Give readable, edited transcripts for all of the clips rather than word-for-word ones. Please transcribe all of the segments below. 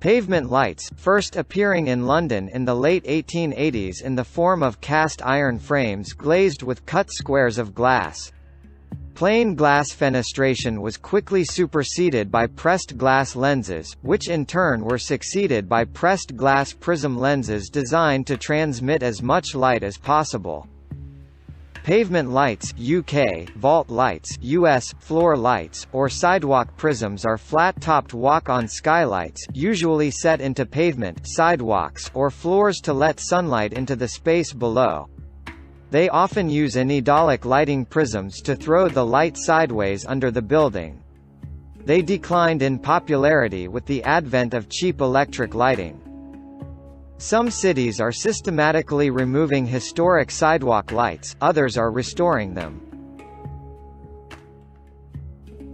Pavement lights, first appearing in London in the late 1880s in the form of cast iron frames glazed with cut squares of glass. Plain glass fenestration was quickly superseded by pressed glass lenses, which in turn were succeeded by pressed glass prism lenses designed to transmit as much light as possible. Pavement lights (UK), vault lights (US), floor lights, or sidewalk prisms are flat-topped walk-on skylights, usually set into pavement, sidewalks, or floors to let sunlight into the space below. They often use anidolic lighting prisms to throw the light sideways under the building. They declined in popularity with the advent of cheap electric lighting. Some cities are systematically removing historic sidewalk lights, others are restoring them.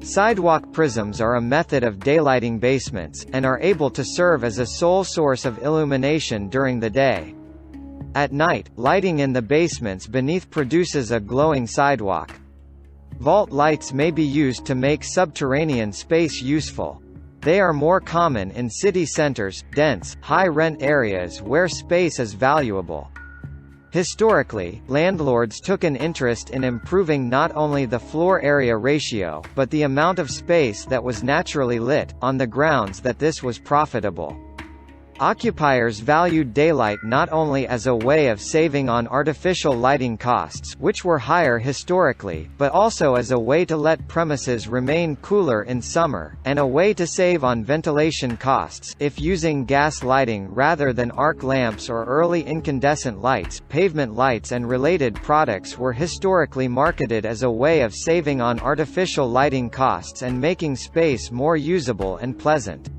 Sidewalk prisms are a method of daylighting basements, and are able to serve as a sole source of illumination during the day. At night, lighting in the basements beneath produces a glowing sidewalk. Vault lights may be used to make subterranean space useful. They are more common in city centers, dense, high-rent areas where space is valuable. Historically, landlords took an interest in improving not only the floor area ratio, but the amount of space that was naturally lit, on the grounds that this was profitable. Occupiers valued daylight not only as a way of saving on artificial lighting costs, which were higher historically, but also as a way to let premises remain cooler in summer, and a way to save on ventilation costs if using gas lighting rather than arc lamps or early incandescent lights. Pavement lights and related products were historically marketed as a way of saving on artificial lighting costs and making space more usable and pleasant.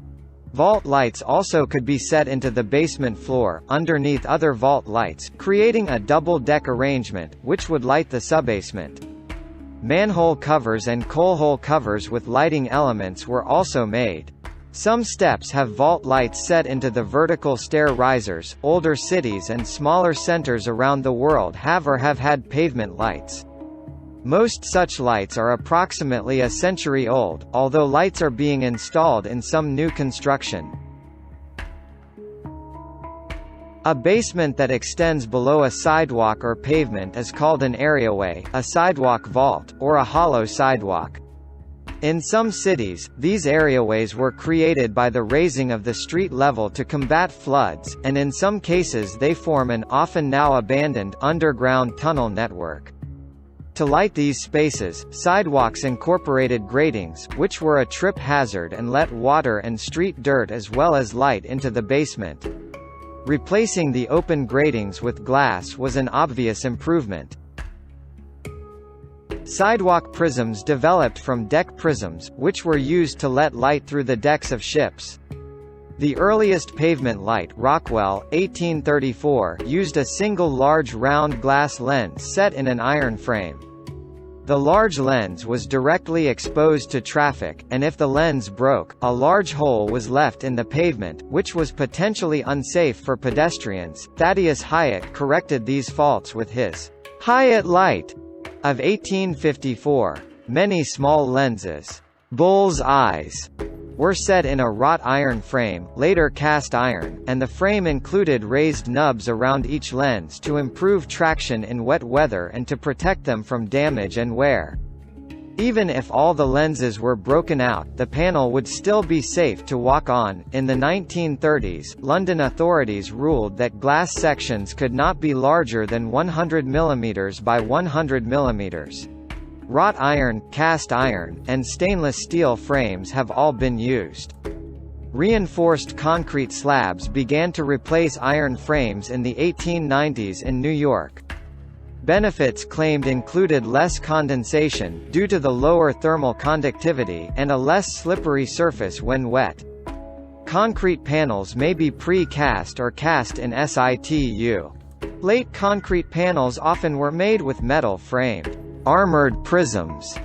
Vault lights also could be set into the basement floor, underneath other vault lights, creating a double-deck arrangement, which would light the subbasement. Manhole covers and coal hole covers with lighting elements were also made. Some steps have vault lights set into the vertical stair risers. Older cities and smaller centers around the world have or have had pavement lights. Most such lights are approximately a century old, although lights are being installed in some new construction. A basement that extends below a sidewalk or pavement is called an areaway, a sidewalk vault, or a hollow sidewalk. In some cities, these areaways were created by the raising of the street level to combat floods, and in some cases they form an often now abandoned underground tunnel network. To light these spaces, sidewalks incorporated gratings, which were a trip hazard and let water and street dirt as well as light into the basement. Replacing the open gratings with glass was an obvious improvement. Sidewalk prisms developed from deck prisms, which were used to let light through the decks of ships. The earliest pavement light, Rockwell, 1834, used a single large round glass lens set in an iron frame. The large lens was directly exposed to traffic, and if the lens broke, a large hole was left in the pavement, which was potentially unsafe for pedestrians. Thaddeus Hyatt corrected these faults with his Hyatt light of 1854. Many small lenses, bull's eyes, were set in a wrought iron frame, later cast iron, and the frame included raised nubs around each lens to improve traction in wet weather and to protect them from damage and wear. Even if all the lenses were broken out, the panel would still be safe to walk on. In the 1930s, London authorities ruled that glass sections could not be larger than 100 mm by 100 mm. Wrought iron, cast iron, and stainless steel frames have all been used. Reinforced concrete slabs began to replace iron frames in the 1890s in New York. Benefits claimed included less condensation, due to the lower thermal conductivity, and a less slippery surface when wet. Concrete panels may be pre-cast or cast in situ. Late concrete panels often were made with metal-framed armored prisms,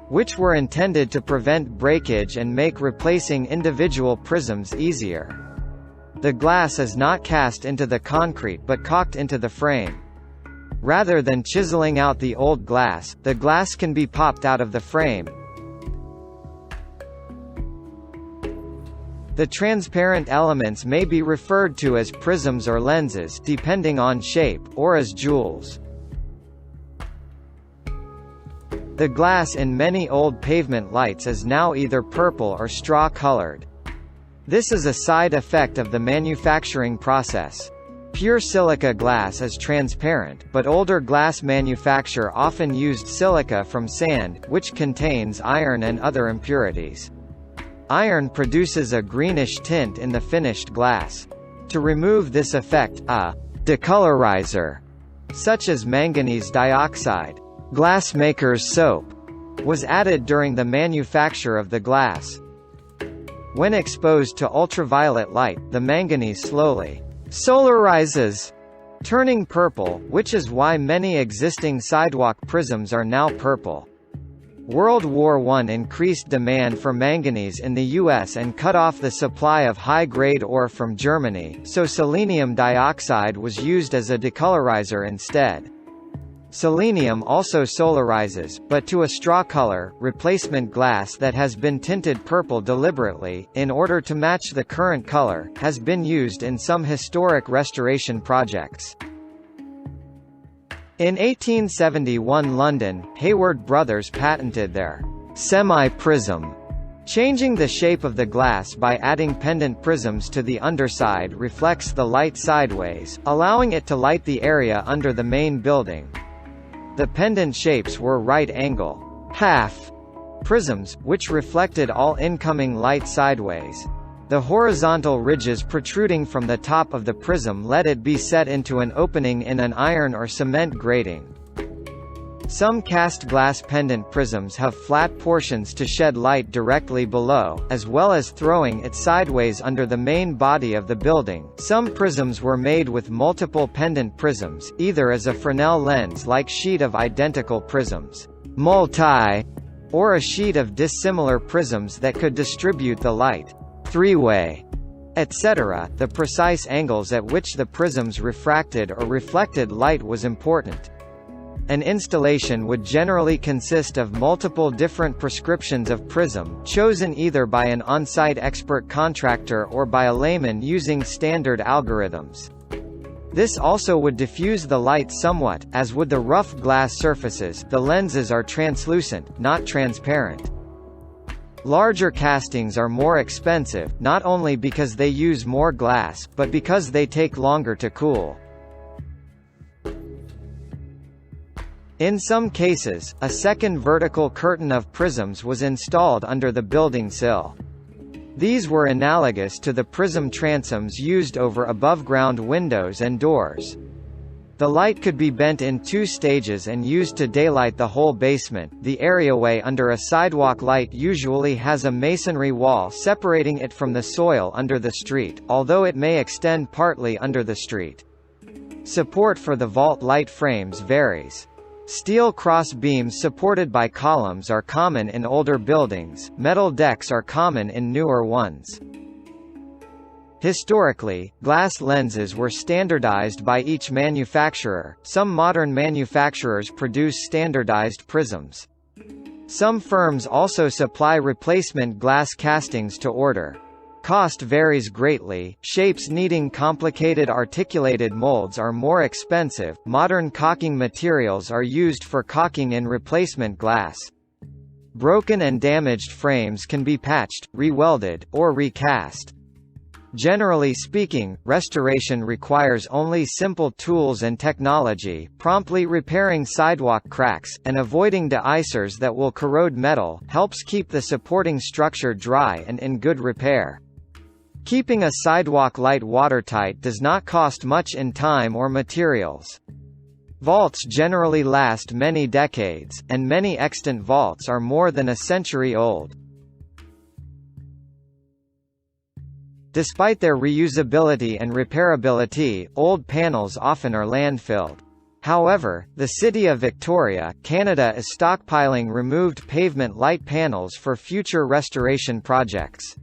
which were intended to prevent breakage and make replacing individual prisms easier. The glass is not cast into the concrete but caulked into the frame. Rather than chiseling out the old glass, the glass can be popped out of the frame. The transparent elements may be referred to as prisms or lenses depending on shape, or as jewels. The glass in many old pavement lights is now either purple or straw-colored. This is a side effect of the manufacturing process. Pure silica glass is transparent, but older glass manufacture often used silica from sand, which contains iron and other impurities. Iron produces a greenish tint in the finished glass. To remove this effect, a decolorizer, such as manganese dioxide, glassmaker's soap, was added during the manufacture of the glass. When exposed to ultraviolet light, the manganese slowly solarizes, turning purple, which is why many existing sidewalk prisms are now purple. World War I increased demand for manganese in the US and cut off the supply of high-grade ore from Germany, so selenium dioxide was used as a decolorizer instead. Selenium also solarizes, but to a straw color. Replacement glass that has been tinted purple deliberately, in order to match the current color, has been used in some historic restoration projects. In 1871 London, Hayward Brothers patented their semi-prism, changing the shape of the glass by adding pendant prisms to the underside reflects the light sideways, allowing it to light the area under the main building. The pendant shapes were right-angle half prisms, which reflected all incoming light sideways. The horizontal ridges protruding from the top of the prism let it be set into an opening in an iron or cement grating. Some cast glass pendant prisms have flat portions to shed light directly below, as well as throwing it sideways under the main body of the building. Some prisms were made with multiple pendant prisms, either as a Fresnel lens-like sheet of identical prisms, multi, or a sheet of dissimilar prisms that could distribute the light, three-way, etc. The precise angles at which the prisms refracted or reflected light was important. An installation would generally consist of multiple different prescriptions of prism, chosen either by an on-site expert contractor or by a layman using standard algorithms. This also would diffuse the light somewhat, as would the rough glass surfaces. The lenses are translucent, not transparent. Larger castings are more expensive, not only because they use more glass, but because they take longer to cool. In some cases, a second vertical curtain of prisms was installed under the building sill. These were analogous to the prism transoms used over above-ground windows and doors. The light could be bent in two stages and used to daylight the whole basement. The areaway under a sidewalk light usually has a masonry wall separating it from the soil under the street, although it may extend partly under the street. Support for the vault light frames varies. Steel cross beams supported by columns are common in older buildings, metal decks are common in newer ones. Historically, glass lenses were standardized by each manufacturer. Some modern manufacturers produce standardized prisms. Some firms also supply replacement glass castings to order. Cost varies greatly. Shapes needing complicated articulated molds are more expensive. Modern caulking materials are used for caulking in replacement glass. Broken and damaged frames can be patched, re-welded, or recast. Generally speaking, restoration requires only simple tools and technology. Promptly repairing sidewalk cracks, and avoiding de-icers that will corrode metal, helps keep the supporting structure dry and in good repair. Keeping a sidewalk light watertight does not cost much in time or materials. Vaults generally last many decades, and many extant vaults are more than a century old. Despite their reusability and repairability, old panels often are landfilled. However, the city of Victoria, Canada is stockpiling removed pavement light panels for future restoration projects.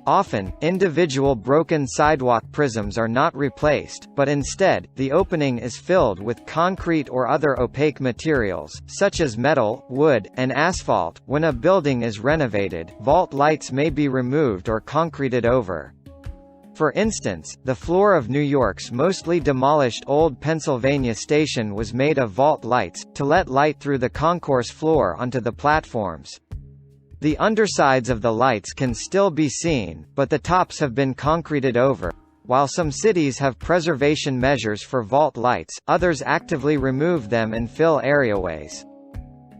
Often, individual broken sidewalk prisms are not replaced, but instead, the opening is filled with concrete or other opaque materials, such as metal, wood, and asphalt. When a building is renovated, vault lights may be removed or concreted over. For instance, the floor of New York's mostly demolished old Pennsylvania station was made of vault lights, to let light through the concourse floor onto the platforms. The undersides of the lights can still be seen, but the tops have been concreted over. While some cities have preservation measures for vault lights, others actively remove them and fill areaways.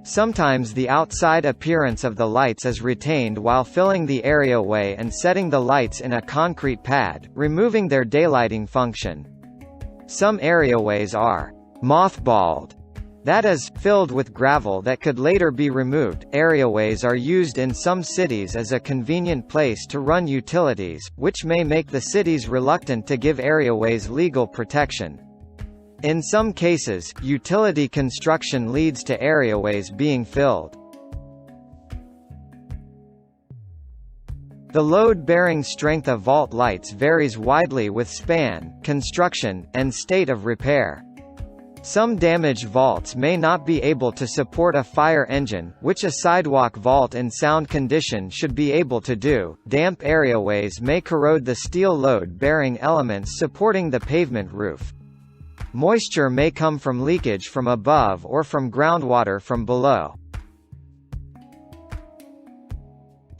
Sometimes the outside appearance of the lights is retained while filling the areaway and setting the lights in a concrete pad, removing their daylighting function. Some areaways are mothballed, that is, filled with gravel that could later be removed. Areaways are used in some cities as a convenient place to run utilities, which may make the cities reluctant to give areaways legal protection. In some cases, utility construction leads to areaways being filled. The load-bearing strength of vault lights varies widely with span, construction, and state of repair. Some damaged vaults may not be able to support a fire engine, which a sidewalk vault in sound condition should be able to do. Damp areaways may corrode the steel load-bearing elements supporting the pavement roof. Moisture may come from leakage from above or from groundwater from below.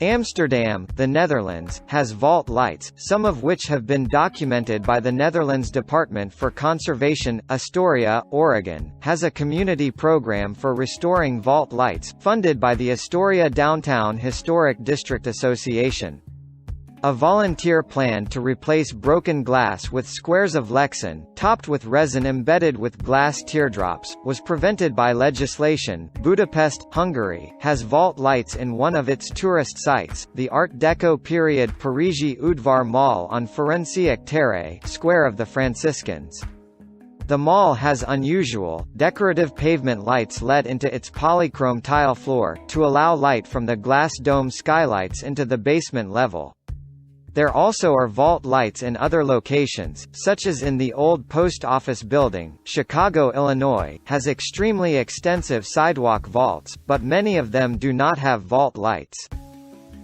Amsterdam, the Netherlands, has vault lights, some of which have been documented by the Netherlands Department for Conservation. Astoria, Oregon, has a community program for restoring vault lights, funded by the Astoria Downtown Historic District Association. A volunteer planned to replace broken glass with squares of Lexan, topped with resin embedded with glass teardrops, was prevented by legislation. Budapest, Hungary, has vault lights in one of its tourist sites, the Art Deco period Parisi Udvar Mall on Ferenciek tere, Square of the Franciscans. The mall has unusual, decorative pavement lights let into its polychrome tile floor, to allow light from the glass dome skylights into the basement level. There also are vault lights in other locations, such as in the old post office building. Chicago, Illinois, has extremely extensive sidewalk vaults, but many of them do not have vault lights.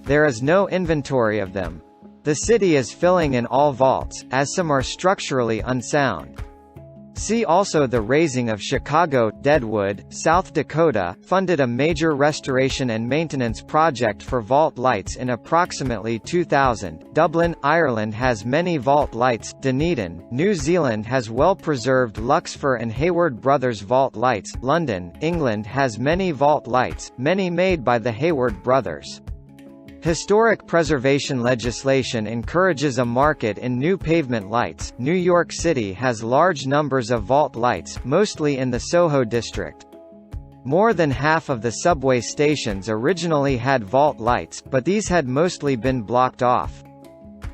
There is no inventory of them. The city is filling in all vaults, as some are structurally unsound. See also the razing of Chicago. Deadwood, South Dakota, funded a major restoration and maintenance project for vault lights in approximately 2000. Dublin, Ireland has many vault lights. Dunedin, New Zealand has well-preserved Luxfer and Hayward Brothers vault lights. London, England has many vault lights, many made by the Hayward brothers. Historic preservation legislation encourages a market in new pavement lights. New York City has large numbers of vault lights, mostly in the Soho district. More than half of the subway stations originally had vault lights, but these had mostly been blocked off.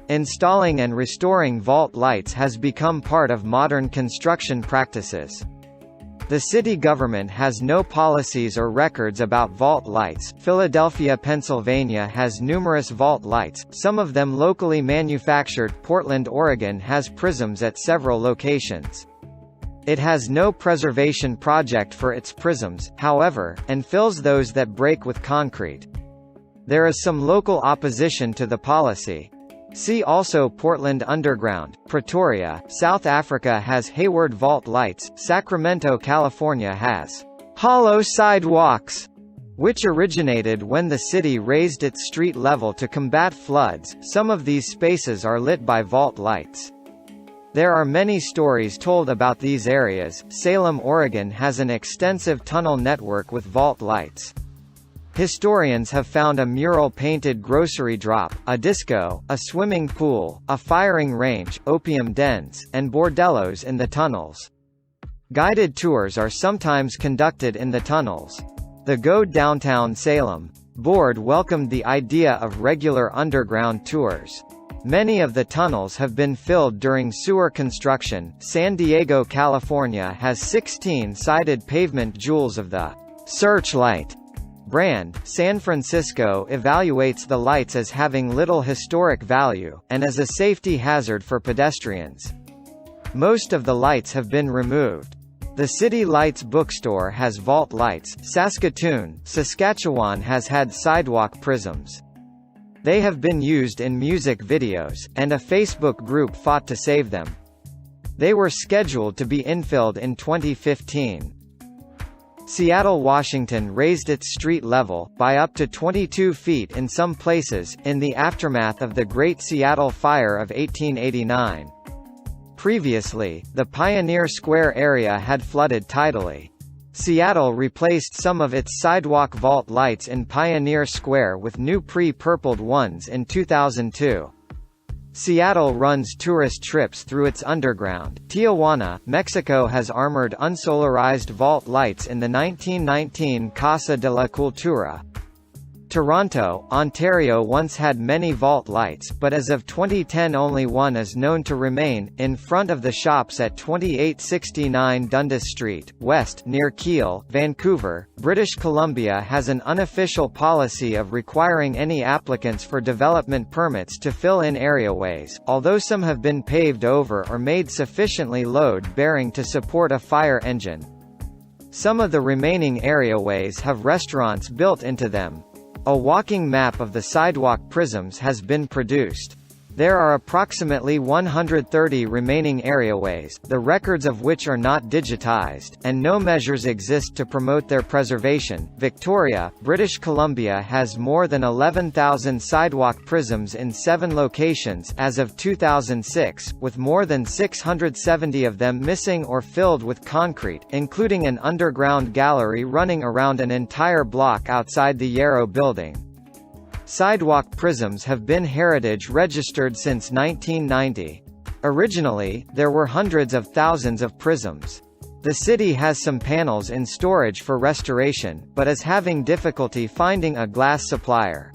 Installing and restoring vault lights has become part of modern construction practices. The city government has no policies or records about vault lights. Philadelphia, Pennsylvania has numerous vault lights, some of them locally manufactured. Portland, Oregon has prisms at several locations. It has no preservation project for its prisms, however, and fills those that break with concrete. There is some local opposition to the policy. See also Portland Underground. Pretoria, South Africa has Hayward vault lights. Sacramento, California has hollow sidewalks, which originated when the city raised its street level to combat floods. Some of these spaces are lit by vault lights. There are many stories told about these areas. Salem, Oregon has an extensive tunnel network with vault lights. Historians have found a mural-painted grocery drop, a disco, a swimming pool, a firing range, opium dens, and bordellos in the tunnels. Guided tours are sometimes conducted in the tunnels. The Go Downtown Salem board welcomed the idea of regular underground tours. Many of the tunnels have been filled during sewer construction. San Diego, California has 16 sided pavement jewels of the Searchlight brand, San Francisco evaluates the lights as having little historic value, and as a safety hazard for pedestrians. Most of the lights have been removed. The City Lights bookstore has vault lights. Saskatchewan has had sidewalk prisms. They have been used in music videos, and a Facebook group fought to save them. They were scheduled to be infilled in 2015. Seattle, Washington raised its street level, by up to 22 feet in some places, in the aftermath of the Great Seattle Fire of 1889. Previously, the Pioneer Square area had flooded tidally. Seattle replaced some of its sidewalk vault lights in Pioneer Square with new pre-purpled ones in 2002. Seattle runs tourist trips through its underground. Tijuana, Mexico has armored unsolarized vault lights in the 1919 Casa de la Cultura. Toronto, Ontario once had many vault lights, but as of 2010 only one is known to remain, in front of the shops at 2869 Dundas Street, West, near Keele, Vancouver. British Columbia has an unofficial policy of requiring any applicants for development permits to fill in areaways, although some have been paved over or made sufficiently load-bearing to support a fire engine. Some of the remaining areaways have restaurants built into them. A walking map of the sidewalk prisms has been produced. There are approximately 130 remaining areaways, the records of which are not digitized, and no measures exist to promote their preservation. Victoria, British Columbia has more than 11,000 sidewalk prisms in 7 locations as of 2006, with more than 670 of them missing or filled with concrete, including an underground gallery running around an entire block outside the Yarrow building. Sidewalk prisms have been heritage registered since 1990. Originally, there were hundreds of thousands of prisms. The city has some panels in storage for restoration, but is having difficulty finding a glass supplier.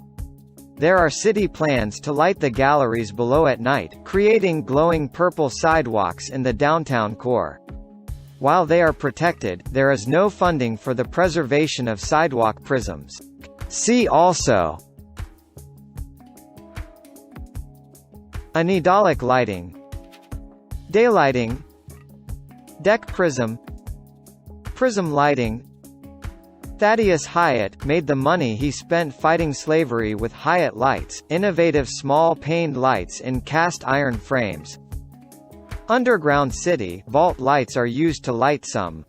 There are city plans to light the galleries below at night, creating glowing purple sidewalks in the downtown core. While they are protected, there is no funding for the preservation of sidewalk prisms. See also: anidolic lighting, daylighting, deck prism, prism lighting. Thaddeus Hyatt made the money he spent fighting slavery with Hyatt lights, innovative small paned lights in cast iron frames. Underground city vault lights are used to light some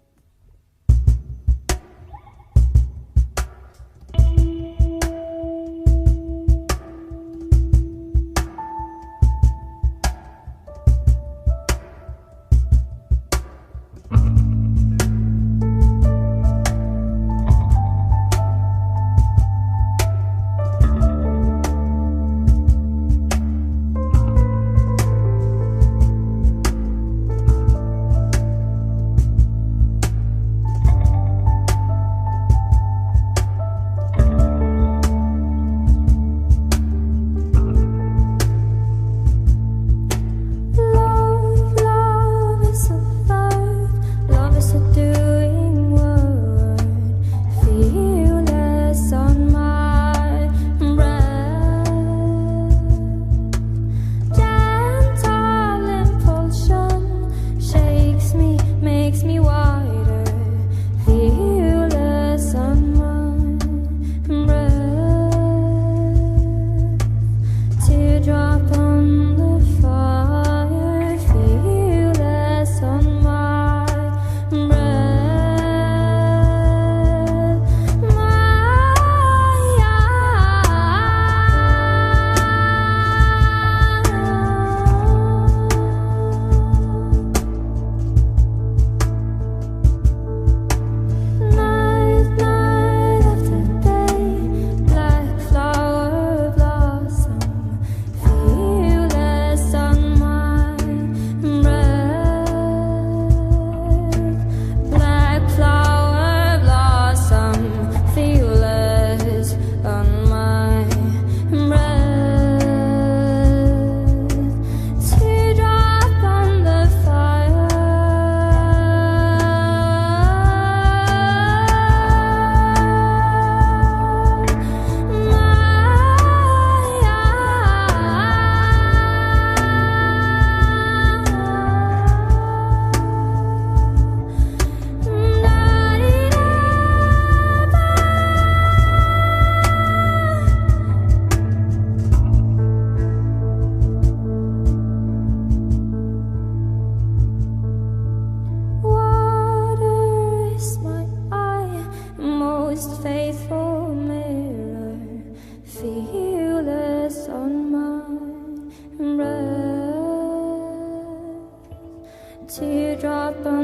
teardrop on